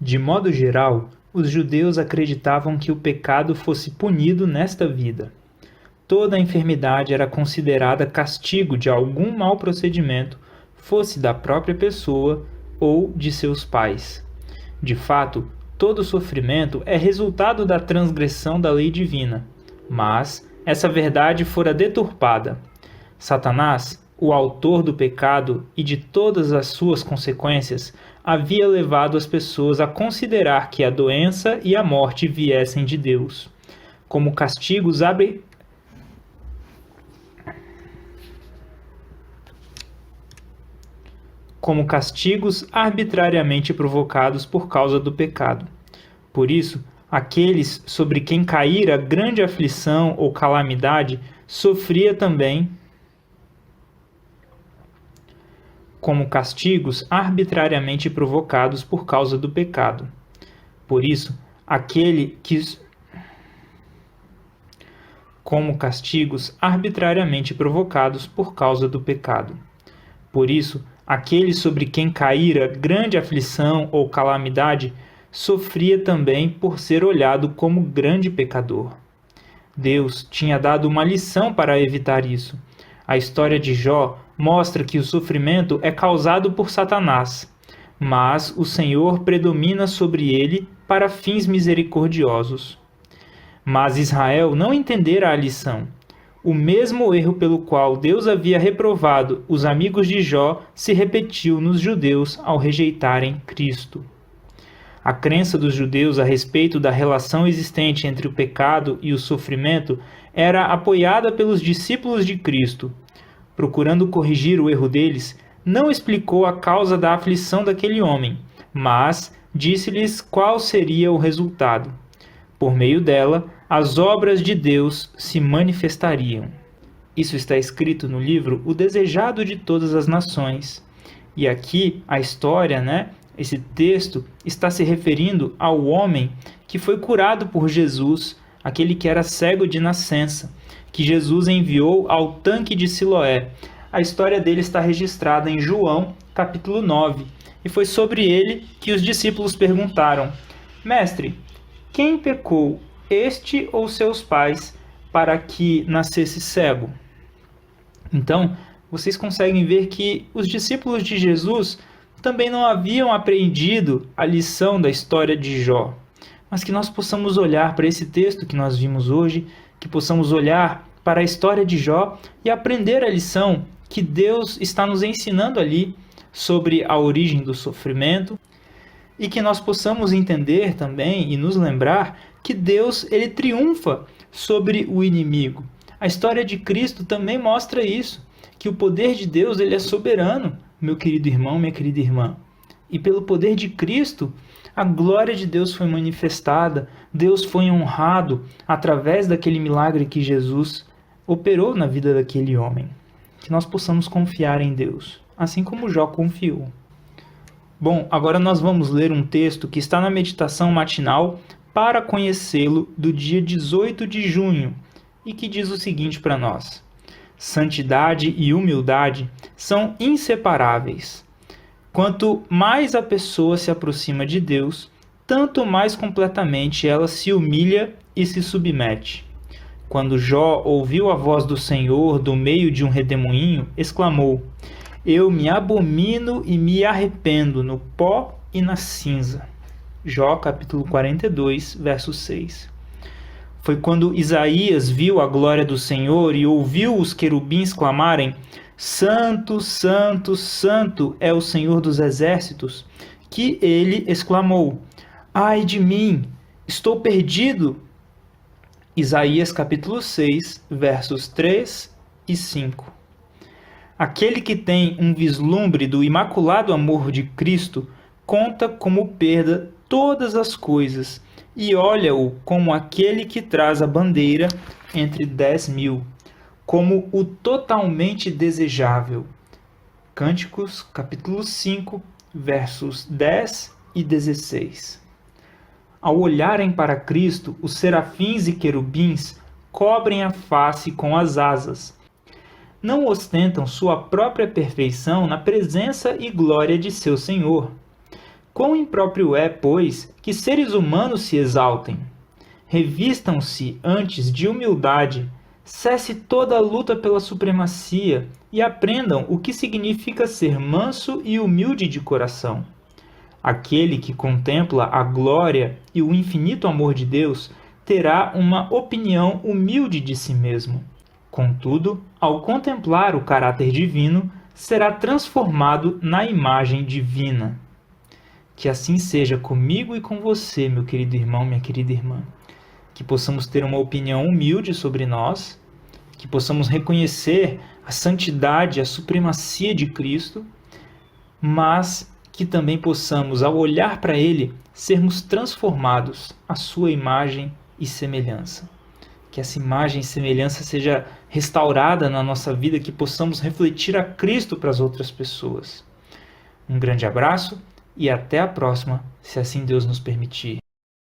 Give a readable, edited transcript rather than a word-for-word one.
De modo geral, os judeus acreditavam que o pecado fosse punido nesta vida. Toda enfermidade era considerada castigo de algum mau procedimento, fosse da própria pessoa ou de seus pais. De fato, todo sofrimento é resultado da transgressão da lei divina, mas essa verdade fora deturpada. Satanás, o autor do pecado e de todas as suas consequências, havia levado as pessoas a considerar que a doença e a morte viessem de Deus, como castigos arbitrariamente provocados por causa do pecado. Por isso, aqueles sobre quem caíra grande aflição ou calamidade sofria também como castigos arbitrariamente provocados por causa do pecado. Por isso, como castigos arbitrariamente provocados por causa do pecado. Por isso, aquele sobre quem caíra grande aflição ou calamidade sofria também por ser olhado como grande pecador. Deus tinha dado uma lição para evitar isso. A história de Jó mostra que o sofrimento é causado por Satanás, mas o Senhor predomina sobre ele para fins misericordiosos. Mas Israel não entendera a lição. O mesmo erro pelo qual Deus havia reprovado os amigos de Jó se repetiu nos judeus ao rejeitarem Cristo. A crença dos judeus a respeito da relação existente entre o pecado e o sofrimento era apoiada pelos discípulos de Cristo. Procurando corrigir o erro deles, não explicou a causa da aflição daquele homem, mas disse-lhes qual seria o resultado. Por meio dela, as obras de Deus se manifestariam. Isso está escrito no livro O Desejado de Todas as Nações. E aqui a história, esse texto está se referindo ao homem que foi curado por Jesus, aquele que era cego de nascença, que Jesus enviou ao tanque de Siloé. A história dele está registrada em João, capítulo 9, e foi sobre ele que os discípulos perguntaram: Mestre, quem pecou, este ou seus pais, para que nascesse cego? Então, vocês conseguem ver que os discípulos de Jesus também não haviam aprendido a lição da história de Jó, mas que nós possamos olhar para esse texto que nós vimos hoje, que possamos olhar para a história de Jó e aprender a lição que Deus está nos ensinando ali sobre a origem do sofrimento, e que nós possamos entender também e nos lembrar que Deus ele triunfa sobre o inimigo. A história de Cristo também mostra isso, que o poder de Deus ele é soberano, meu querido irmão, minha querida irmã. E pelo poder de Cristo, a glória de Deus foi manifestada, Deus foi honrado através daquele milagre que Jesus operou na vida daquele homem. Que nós possamos confiar em Deus, assim como Jó confiou. Bom, agora nós vamos ler um texto que está na meditação matinal para conhecê-lo do dia 18 de junho e que diz o seguinte para nós: santidade e humildade são inseparáveis. Quanto mais a pessoa se aproxima de Deus, tanto mais completamente ela se humilha e se submete. Quando Jó ouviu a voz do Senhor do meio de um redemoinho, exclamou: Eu me abomino e me arrependo no pó e na cinza. Jó capítulo 42, verso 6. Foi quando Isaías viu a glória do Senhor e ouviu os querubins clamarem: Santo, Santo, Santo é o Senhor dos exércitos, que ele exclamou: Ai de mim, estou perdido. Isaías capítulo 6, versos 3 e 5. Aquele que tem um vislumbre do imaculado amor de Cristo conta como perda todas as coisas e olha-o como aquele que traz a bandeira entre 10.000, como o totalmente desejável. Cânticos capítulo 5, versos 10 e 16. Ao olharem para Cristo, os serafins e querubins cobrem a face com as asas. Não ostentam sua própria perfeição na presença e glória de seu Senhor. Quão impróprio é, pois, que seres humanos se exaltem? Revistam-se antes de humildade, cesse toda a luta pela supremacia e aprendam o que significa ser manso e humilde de coração. Aquele que contempla a glória e o infinito amor de Deus terá uma opinião humilde de si mesmo. Contudo, ao contemplar o caráter divino, será transformado na imagem divina. Que assim seja comigo e com você, meu querido irmão, minha querida irmã. Que possamos ter uma opinião humilde sobre nós, que possamos reconhecer a santidade, a supremacia de Cristo, mas que também possamos, ao olhar para Ele, sermos transformados à sua imagem e semelhança. Que essa imagem e semelhança seja restaurada na nossa vida, que possamos refletir a Cristo para as outras pessoas. Um grande abraço e até a próxima, se assim Deus nos permitir.